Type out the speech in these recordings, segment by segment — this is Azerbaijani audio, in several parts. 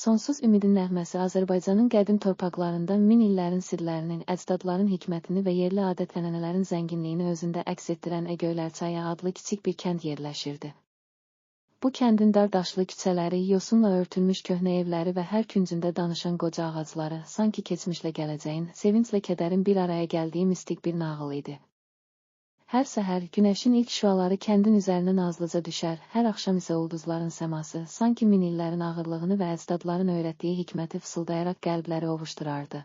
Sonsuz ümidin nəğməsi Azərbaycanın qədim torpaqlarında min illərin sirlərinin, əcdadların hikmətini və yerli adət-ənənələrin zənginliyini özündə əks etdirən Göylərçaya adlı kiçik bir kənd yerləşirdi. Bu kəndin dar daşlı küçələri, yosunla örtülmüş köhnə evləri və hər küncündə danışan qoca ağacları sanki keçmişlə gələcəyin, sevinclə kədərin bir araya gəldiyi mistik bir nağıl idi. Hər səhər günəşin ilk şüaları kəndin üzərinə nazlıca düşər, hər axşam isə ulduzların səması sanki min illərin ağırlığını və əcdadların öyrətdiyi hikməti fısıldayaraq qəlbləri ovuşdurardı.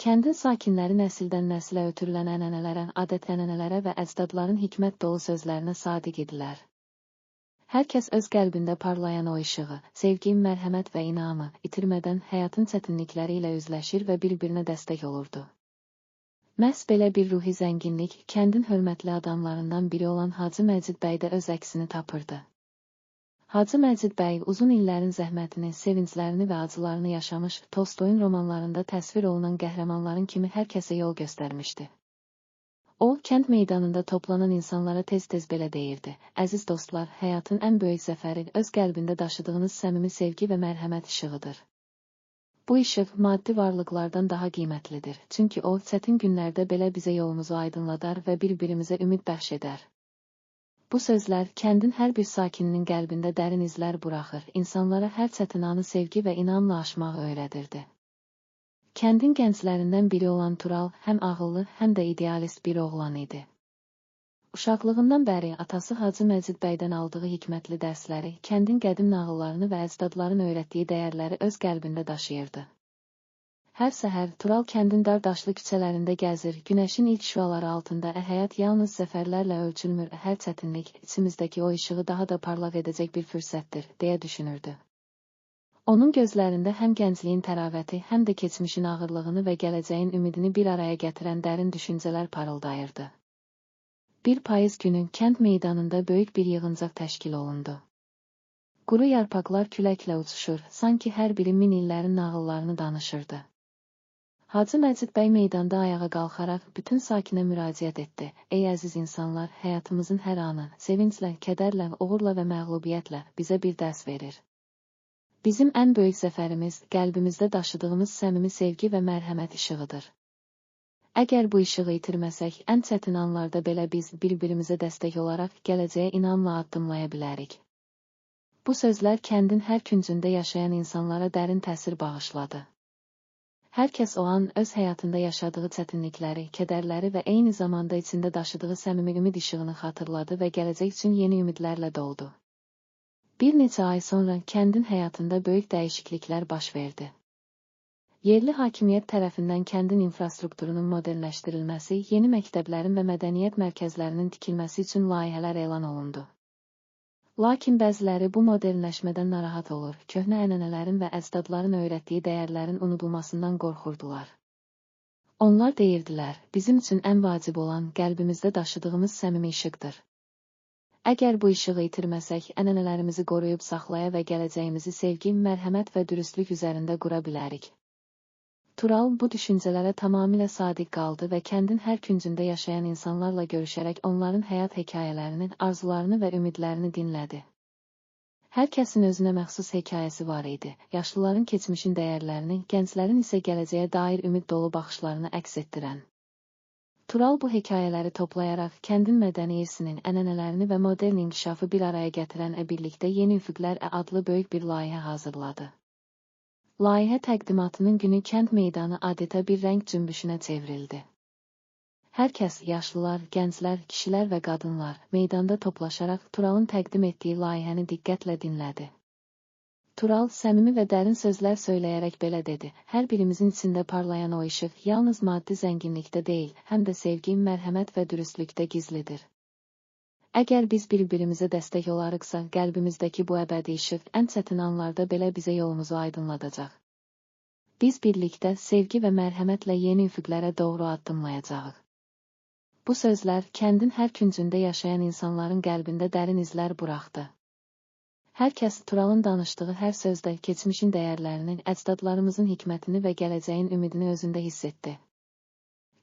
Kəndin sakinləri nəsildən nəsilə ötürülən ənənələrə, adət-ənənələrə və əcdadların hikmət dolu sözlərinə sadiq idilər. Hər kəs öz qəlbində parlayan o işığı, sevgi, mərhəmət və inamı itirmədən həyatın çətinlikləri ilə üzləşir və bir-birinə dəstək olurdu. Məhz belə bir ruhi zənginlik, kəndin hörmətli adamlarından biri olan Hacı Məcid bəydə öz əksini tapırdı. Hacı Məcid bəy uzun illərin zəhmətini, sevinclərini və acılarını yaşamış, Tolstoyun romanlarında təsvir olunan qəhrəmanların kimi hər kəsə yol göstərmişdi. O, kənd meydanında toplanan insanlara tez-tez belə deyirdi: "Əziz dostlar, həyatın ən böyük zəfəri öz qəlbində daşıdığınız səmimi sevgi və mərhəmət işığıdır. Bu işıq maddi varlıqlardan daha qiymətlidir, çünki o, çətin günlərdə belə bizə yolumuzu aydınladar və bir-birimizə ümid bəxş edər." Bu sözlər kəndin hər bir sakininin qəlbində dərin izlər buraxır, insanlara hər çətin anı sevgi və inamla aşmağı öyrədirdi. Kəndin gənclərindən biri olan Tural, həm ağıllı, həm də idealist bir oğlan idi. Uşaqlığından bəri atası Hacı Məcid bəydən aldığı hikmətli dərsləri, kəndin qədim nağıllarını və əcdadların öyrətdiyi dəyərləri öz qəlbində daşıyırdı. Hər səhər Tural kəndin dar daşlı küçələrində gəzir, günəşin ilk şüaları altında həyat yalnız zəfərlərlə ölçülmür, hər çətinlik içimizdəki o işığı daha da parlaq edəcək bir fürsətdir, deyə düşünürdü. Onun gözlərində həm gəncliyin təravəti, həm də keçmişin ağırlığını və gələcəyin ümidini bir araya gətirən dərin düşüncələr parıldayırdı. Bir payız günü kənd meydanında böyük bir yığıncaq təşkil olundu. Quru yarpaqlar küləklə uçuşur, sanki hər biri min illərin nağıllarını danışırdı. Hacı Məcid bəy meydanda ayağa qalxaraq bütün sakinə müraciət etdi: "Ey əziz insanlar, həyatımızın hər anı, sevinclə, kədərlə, uğurla və məğlubiyyətlə bizə bir dərs verir. Bizim ən böyük zəfərimiz qəlbimizdə daşıdığımız səmimi sevgi və mərhəmət işığıdır. Əgər bu işığı itirməsək, ən çətin anlarda belə biz bir-birimizə dəstək olaraq gələcəyə inamla addımlaya bilərik." Bu sözlər kəndin hər küncündə yaşayan insanlara dərin təsir bağışladı. Hər kəs o an öz həyatında yaşadığı çətinlikləri, kədərləri və eyni zamanda içində daşıdığı səmimi ümid işığını xatırladı və gələcək üçün yeni ümidlərlə doldu. Bir neçə ay sonra kəndin həyatında böyük dəyişikliklər baş verdi. Yerli hakimiyyət tərəfindən kəndin infrastrukturunun modernləşdirilməsi, yeni məktəblərin və mədəniyyət mərkəzlərinin tikilməsi üçün layihələr elan olundu. Lakin bəziləri bu modernləşmədən narahat olur, köhnə ənənələrin və əcdadların öyrətdiyi dəyərlərin unudulmasından qorxurdular. Onlar deyirdilər: "Bizim üçün ən vacib olan qəlbimizdə daşıdığımız səmimi işıqdır. Əgər bu işığı itirməsək, ənənələrimizi qoruyub saxlaya və gələcəyimizi sevgi, mərhəmət və dürüstlük üzərində qura bilərik." Tural bu düşüncələrə tamamilə sadiq qaldı və kəndin hər küncündə yaşayan insanlarla görüşərək onların həyat hekayələrini, arzularını və ümidlərini dinlədi. Hər kəsin özünə məxsus hekayəsi var idi, yaşlıların keçmişin dəyərlərini, gənclərin isə gələcəyə dair ümid dolu baxışlarını əks etdirən. Tural bu hekayələri toplayaraq kəndin mədəni irsinin, ənənələrini və modern inkişafı bir araya gətirən birlikdə Yeni Üfüqlər adlı böyük bir layihə hazırladı. Layihə təqdimatının günü kənd meydanı adeta bir rəng cümbüşünə çevrildi. Hər kəs, yaşlılar, gənclər, kişilər və qadınlar, meydanda toplaşaraq Turalın təqdim etdiyi layihəni diqqətlə dinlədi. Tural səmimi və dərin sözlər söyləyərək belə dedi: "Hər birimizin içində parlayan o işıq yalnız maddi zənginlikdə deyil, həm də sevgi, mərhəmət və dürüstlükdə gizlidir. Əgər biz bir-birimizə dəstək olarıqsa, qəlbimizdəki bu əbədi işıq ən çətin anlarda belə bizə yolumuzu aydınladacaq. Biz birlikdə sevgi və mərhəmətlə yeni üfüqlərə doğru addımlayacağıq." Bu sözlər kəndin hər küncündə yaşayan insanların qəlbində dərin izlər buraxdı. Hər kəs Turalın danışdığı hər sözdə keçmişin dəyərlərinin, əcdadlarımızın hikmətini və gələcəyin ümidini özündə hiss etdi.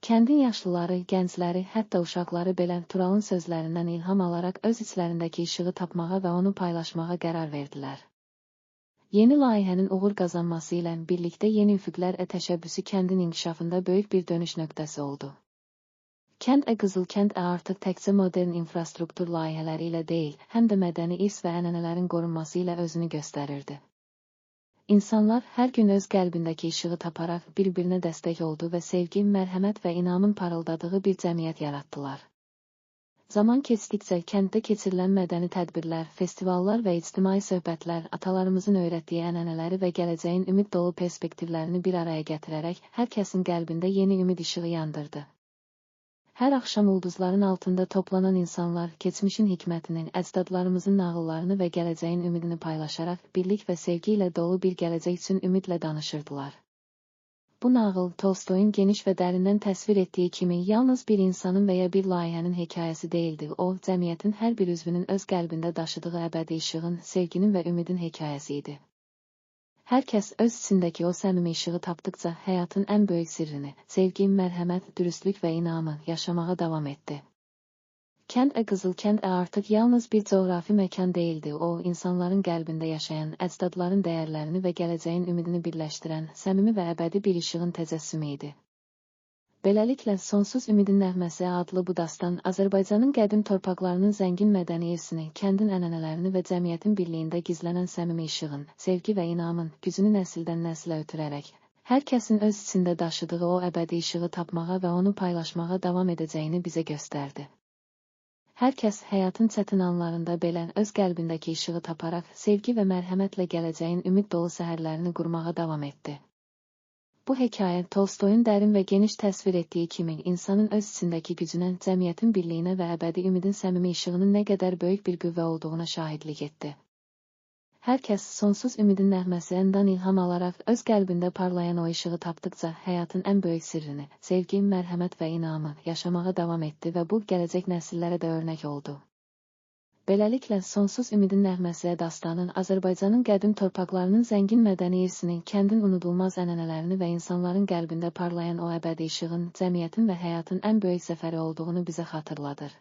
Kəndin yaşlıları, gəncləri, hətta uşaqları belə Turalın sözlərindən ilham alaraq öz içlərindəki işığı tapmağa və onu paylaşmağa qərar verdilər. Yeni layihənin uğur qazanması ilə birlikdə Yeni Üfüqlər təşəbbüsü kəndin inkişafında böyük bir dönüş nöqtəsi oldu. Kənd Qızılkənd artıq təkcə modern infrastruktur layihələri ilə deyil, həm də mədəni irs və ənənələrin qorunması ilə özünü göstərirdi. İnsanlar hər gün öz qəlbindəki işığı taparaq bir-birinə dəstək oldu və sevgi, mərhəmət və inamın parıldadığı bir cəmiyyət yaratdılar. Zaman keçdikcə kənddə keçirilən mədəni tədbirlər, festivallar və ictimai söhbətlər atalarımızın öyrətdiyi ənənələri və gələcəyin ümid dolu perspektivlərini bir araya gətirərək hər kəsin qəlbində yeni ümid işığı yandırdı. Hər axşam ulduzların altında toplanan insanlar keçmişin hikmətinin, əcdadlarımızın nağıllarını və gələcəyin ümidini paylaşaraq birlik və sevgi ilə dolu bir gələcək üçün ümidlə danışırdılar. Bu nağıl, Tolstoyun geniş və dərindən təsvir etdiyi kimi yalnız bir insanın və ya bir layihənin hekayəsi deyildi, o, cəmiyyətin hər bir üzvünün öz qəlbində daşıdığı əbədi işığın, sevginin və ümidin hekayəsi idi. Hər kəs öz içindəki o səmimi işığı tapdıqca həyatın ən böyük sirrini, sevgi, mərhəmət, dürüstlük və inamı yaşamağa davam etdi. Kənd Qızılkənd artıq yalnız bir coğrafi məkan deyildi, o, insanların qəlbində yaşayan, əcdadların dəyərlərini və gələcəyin ümidini birləşdirən, səmimi və əbədi bir işığın təcəssümü idi. Beləliklə, Sonsuz Ümidin Nəğməsi adlı bu dastan, Azərbaycanın qədim torpaqlarının zəngin mədəni irsini, kəndin ənənələrini və cəmiyyətin birliyində gizlənən səmimi işığın, sevgi və inamın gücünü nəsildən nəsilə ötürərək, hər kəsin öz içində daşıdığı o əbədi işığı tapmağa və onu paylaşmağa davam edəcəyini bizə göstərdi. Hər kəs həyatın çətin anlarında belə öz qəlbindəki işığı taparaq, sevgi və mərhəmətlə gələcəyin ümid dolu səhərlərini qurmağa davam etdi. Bu hekayə Tolstoyun dərin və geniş təsvir etdiyi kimi insanın öz içindəki gücünə, cəmiyyətin birliyinə və əbədi ümidin səmimi işığının nə qədər böyük bir qüvvə olduğuna şahidlik etdi. Hər kəs Sonsuz Ümidin Nəğməsindən ilham alaraq öz qəlbində parlayan o işığı tapdıqca həyatın ən böyük sirrini, sevgi, mərhəmət və inamı yaşamağa davam etdi və bu gələcək nəsillərə də örnək oldu. Beləliklə, Sonsuz Ümidin Nəğməsi dastanın Azərbaycanın qədim torpaqlarının zəngin mədəni irsini, kəndin unudulmaz ənənələrini və insanların qəlbində parlayan o əbədi işığın, cəmiyyətin və həyatın ən böyük zəfəri olduğunu bizə xatırladır.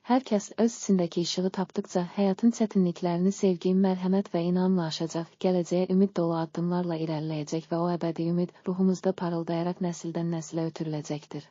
Hər kəs öz içindəki işığı tapdıqca həyatın çətinliklərini sevgi, mərhəmət və inamla aşacaq, gələcəyə ümid dolu addımlarla irəliləyəcək və o əbədi ümid ruhumuzda parıldayaraq nəsildən nəsilə ötürüləcəkdir.